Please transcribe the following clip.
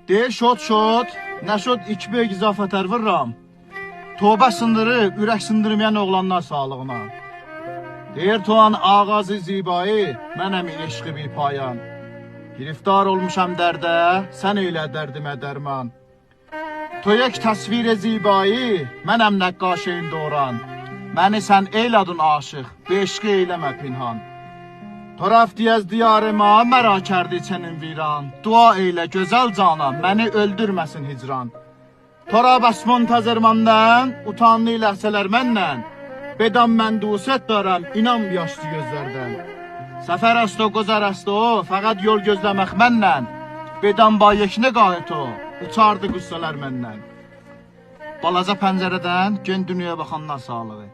Deyir şot, nə şot 2 böyük izafətər vırram. Tövbə sındırıb, ürək sındırmayan oğlanlar sağlığına. Deyir Tuğan ağazı zibayı, mənəm eşqi bir payan. Giriftar olmuşam dərdə, sən eylə dərdimə dərman. Toyək təsvir-i zibayı, mənəm nəqqaşeyin doğran. Məni sən eylədin aşıq, beşqi eyləmə pinhan. Taraf diyəz diyarıma, mərə kərdi çənin viran. Dua eylə gözəl cana, məni öldürməsin hicran. Taraf əsmun təzirmandan, utanlı ləhsələr məndən. Bedam mən dusət daram, inan yaşlı gözlərdən. Səfər əsto, qozar əsto, fəqət yol gözləmək məndən. Bedam ba yeknə qayət o, uçardı qüssələr məndən. Balaca pəncərədən gen dünyaya baxanlar sağlığı.